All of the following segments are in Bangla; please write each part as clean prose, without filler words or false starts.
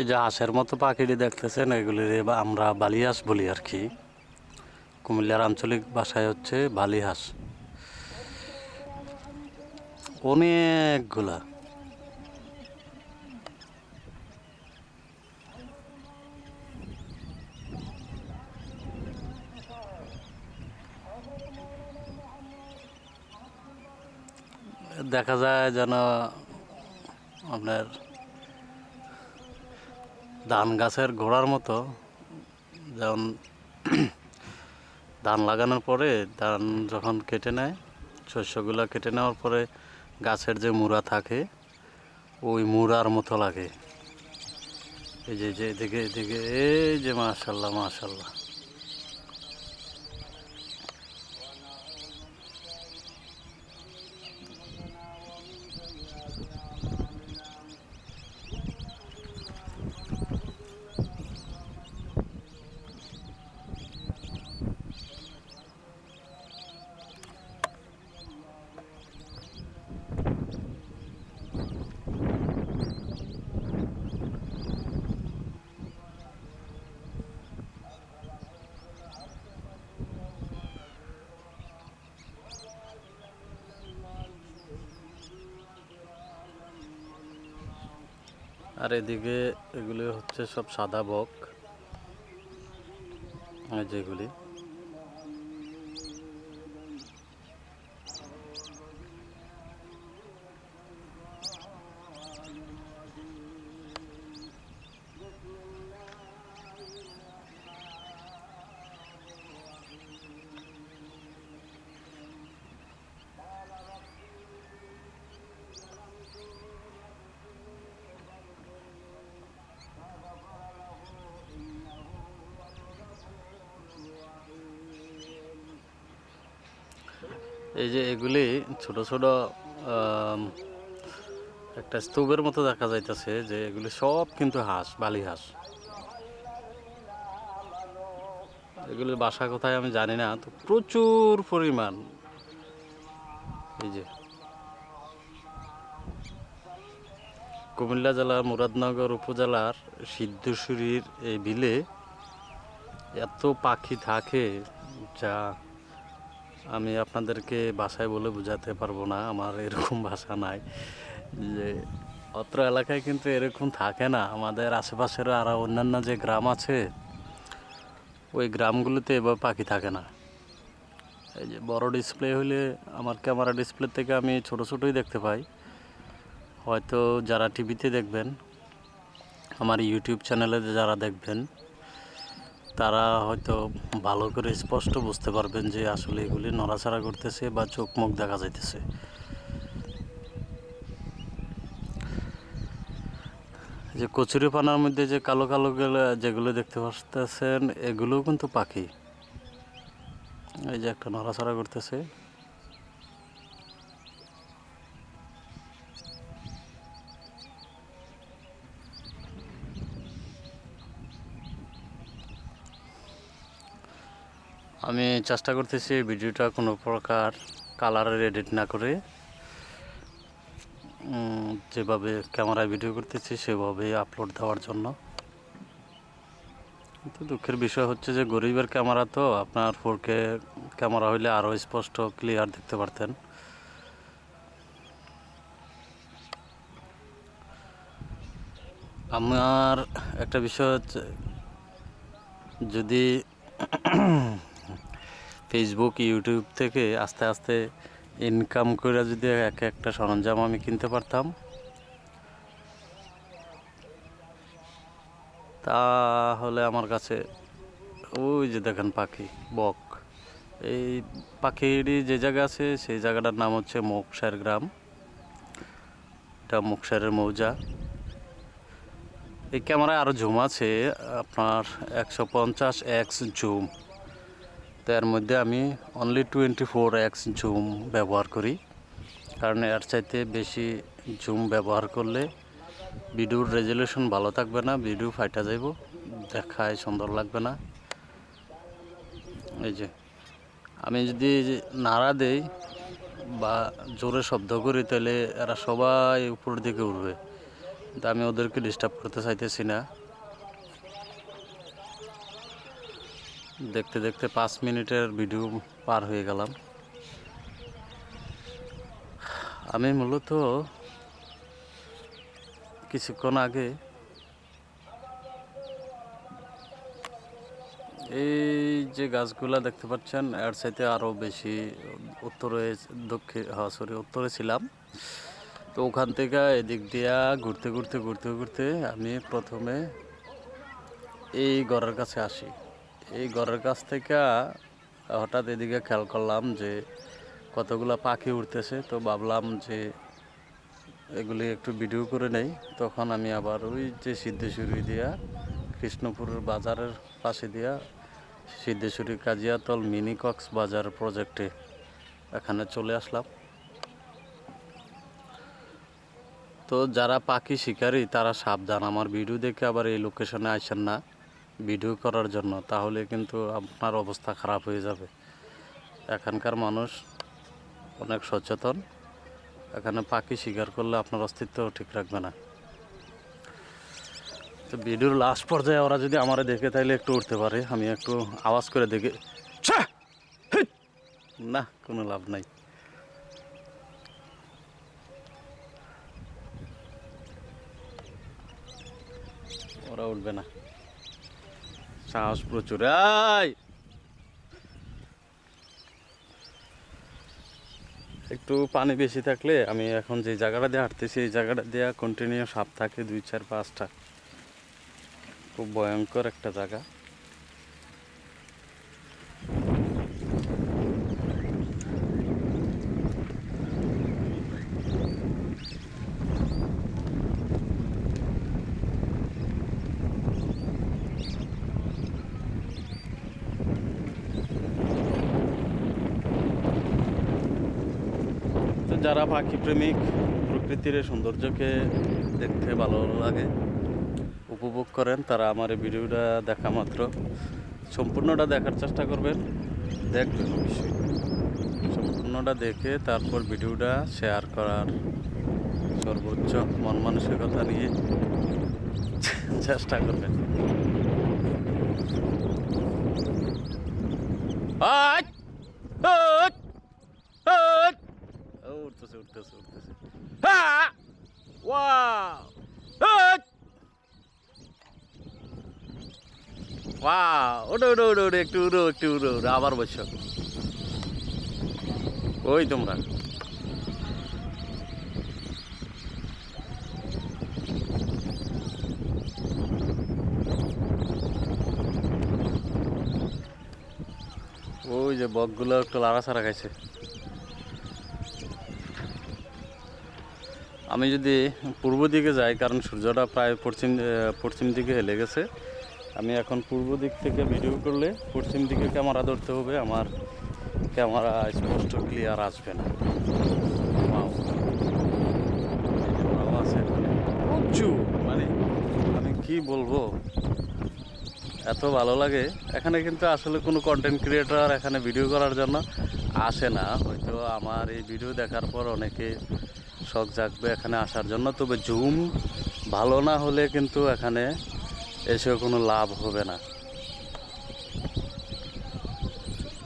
এই যে হাঁসের মতো পাখিটি দেখতেছেন, এগুলি আমরা বালি হাঁস বলি আর কি। কুমিল্লার আঞ্চলিক ভাষায় হচ্ছে বালি হাঁস। অনেকগুলা। দেখা যায় যেন আপনার ধান গাছের গোড়ার মতো, যেমন ধান লাগানোর পরে ধান যখন কেটে নেয়, শস্যগুলো কেটে নেওয়ার পরে গাছের যে মুড়া থাকে, ওই মুড়ার মতো লাগে। এই যে এদিকে এদিকে, এই যে মাশাল্লাহ মাশাল্লাহ। আর এদিকে এগুলি হচ্ছে সব সাদা বক, যেগুলি এই যে এগুলি ছোট ছোট একটা স্তূপের মতো দেখা যাইতেছে, যে এগুলি সব কিন্তু হাঁস, বালি হাঁস। এগুলির বাসা কোথায় আমি জানি না, তো প্রচুর পরিমাণ। এই যে কুমিল্লা জেলার মুরাদনগর উপজেলার সিদ্ধেশ্বরীর এই বিলে এত পাখি থাকে, যা আমি আপনাদেরকে বাসায় বলে বোঝাতে পারবো না। আমার এরকম ভাষা নাই যে অত্র এলাকায় কিন্তু এরকম থাকে না। আমাদের আশেপাশের আরও অন্যান্য যে গ্রাম আছে, ওই গ্রামগুলোতে এভাবে পাখি থাকে না। এই যে বড় ডিসপ্লে হলে, আমার ক্যামেরা ডিসপ্লে থেকে আমি ছোট ছোটোই দেখতে পাই। হয়তো যারা টিভিতে দেখবেন, আমার ইউটিউব চ্যানেলে যারা দেখবেন, তারা হয়তো ভালো করে স্পষ্ট বুঝতে পারবেন যে আসলে এগুলি নড়াচড়া করতেছে বা চোখ মুখ দেখা যাইতেছে। যে কচুরিপানার মধ্যে যে কালো কালো যেগুলো দেখতে পাচ্ছেন, এগুলোও কিন্তু পাখি। এই যে একটা নড়াচড়া করতেছে। আমি চেষ্টা করতেছি ভিডিওটা কোনো প্রকার কালারের এডিট না করে, যেভাবে ক্যামেরায় ভিডিও করতেছি সেভাবে আপলোড দেওয়ার জন্য। কিন্তু দুঃখের বিষয় হচ্ছে যে গরিবের ক্যামেরা, তো আপনার 4K ক্যামেরা হইলে আরও স্পষ্ট ক্লিয়ার দেখতে পারতেন। আমার একটা বিষয় হচ্ছে, যদি ফেসবুক ইউটিউব থেকে আস্তে আস্তে ইনকাম করে যদি একটা সরঞ্জাম আমি কিনতে পারতাম, তাহলে আমার কাছে, ওই যে দেখেন পাখি, বক, এই পাখিরই যে জায়গা আছে সেই জায়গাটার নাম হচ্ছে মুকসার গ্রাম। এটা মুকসারের মৌজা। এই ক্যামেরায় আরও জুম আছে, আপনার 150x জুম। তো এর মধ্যে আমি অনলি 24x জুম ব্যবহার করি, কারণ এর চাইতে বেশি জুম ব্যবহার করলে ভিডিওর রেজলিউশন ভালো থাকবে না, ভিডিও ফাইটা যাইব, দেখায় সুন্দর লাগবে না। এই যে আমি যদি নাড়া দেই বা জোরে শব্দ করি তাহলে এরা সবাই উপরের দিকে উঠবে, কিন্তু আমি ওদেরকে ডিস্টার্ব করতে চাইতেছি না। দেখতে দেখতে 5 মিনিটের ভিডিও পার হয়ে গেলাম। আমি মূলত কিছুক্ষণ আগে এই যে গাছগুলা দেখতে পাচ্ছেন, এর সাথে আরও বেশি উত্তরে উত্তরে ছিলাম। তো ওখান থেকে এদিক দিয়া ঘুরতে ঘুরতে ঘুরতে ঘুরতে আমি প্রথমে এই ঘরের কাছে আসি। এই ঘরের কাছ থেকে হঠাৎ এদিকে খেয়াল করলাম যে কতগুলো পাখি উঠতেছে। তো ভাবলাম যে এগুলি একটু ভিডিও করে নেই। তখন আমি আবার ওই যে সিদ্ধেশ্বরী দিয়া কৃষ্ণপুরের বাজারের পাশে দিয়া সিদ্ধেশ্বরী কাজিয়াতল মিনি কক্সবাজার প্রজেক্টে এখানে চলে আসলাম। তো যারা পাখি শিকারী তারা সাবধান, আমার ভিডিও দেখে আবার এই লোকেশনে আসেন না ভিডিও করার জন্য, তাহলে কিন্তু আপনার অবস্থা খারাপ হয়ে যাবে। এখানকার মানুষ অনেক সচেতন, এখানে পাখি শিকার করলে আপনার অস্তিত্ব ঠিক রাখবে না। তো ভিডিওর লাস্ট পর্যায়ে ওরা যদি আমারে দেখে তাইলে একটু উঠতে পারে, আমি একটু আওয়াজ করে দেখে না, কোনো লাভ নাই। ওরা উঠবে না, সাহস প্রচুর। একটু পানি বেশি থাকলে, আমি এখন যে জায়গাটা দিয়ে হাঁটতেছি এই জায়গাটা দিয়ে কন্টিনিউ সাপ থাকে 2, 4, 5টা। খুব ভয়ঙ্কর একটা জায়গা। তো যারা পাখি প্রেমিক, প্রকৃতির সৌন্দর্যকে দেখতে ভালো লাগে, উপভোগ করেন, তারা আমার এই ভিডিওটা দেখা মাত্র সম্পূর্ণটা দেখার চেষ্টা করবেন, দেখবেন অবশ্যই। সম্পূর্ণটা দেখে তারপর ভিডিওটা শেয়ার করার সর্বোচ্চ মন মানসিকতা নিয়ে চেষ্টা করবেন। উঠতেছে উঠতেছে উঠতেছে। ওটা ওটা ওটা ওটা একটু উড়ো, একটু উড়ো, আবার বসো। ওই তোমরা ওই যে বকগুলো একটু লাড়াছাড়া খাইছে। আমি যদি পূর্ব দিকে যাই, কারণ সূর্যটা প্রায় পশ্চিম দিকে হেলে গেছে, আমি এখন পূর্ব দিক থেকে ভিডিও করলে পশ্চিম দিকে ক্যামেরা ধরতে হবে, আমার ক্যামেরা স্পষ্ট ক্লিয়ার আসবে না। আছে প্রচুর, মানে আমি কি বলবো, এত ভালো লাগে এখানে। কিন্তু আসলে কোনো কন্টেন্ট ক্রিয়েটর এখানে ভিডিও করার জন্য আসে না, হয়তো আমার এই ভিডিও দেখার পর অনেকে শখ জাগবে এখানে আসার জন্য। তবে জুম ভালো না হলে কিন্তু এখানে এসে কোনো লাভ হবে না।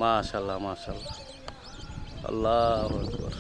মাশাআল্লাহ মাশাআল্লাহ, আল্লাহু আকবার।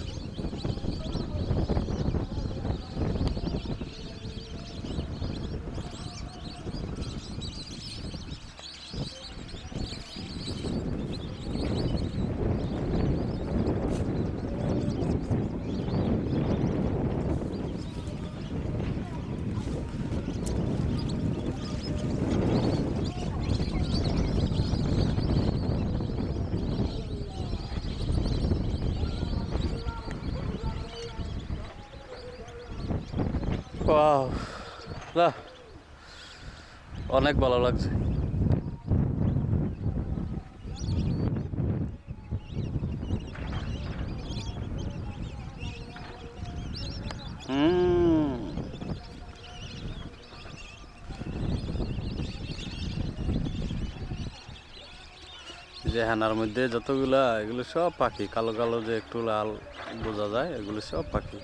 Wow, lah অনেক ভালো লাগছে। যে হেনার মধ্যে যতগুলা, এগুলো সব পাখি, কালো কালো যে একটু লাল বোঝা যায়, এগুলো সব পাখি।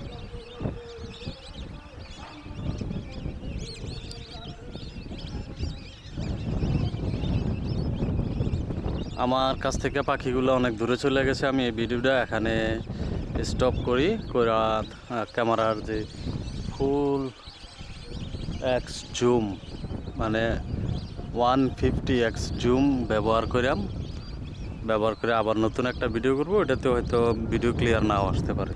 আমার কাছ থেকে পাখিগুলো অনেক দূরে চলে গেছে। আমি এই ভিডিওটা এখানে স্টপ করি, ক্যামেরার যে ফুল এক্স জুম, মানে 150x জুম ব্যবহার করে আবার নতুন একটা ভিডিও করব। এটাতে হয়তো ভিডিও ক্লিয়ার নাও আসতে পারে।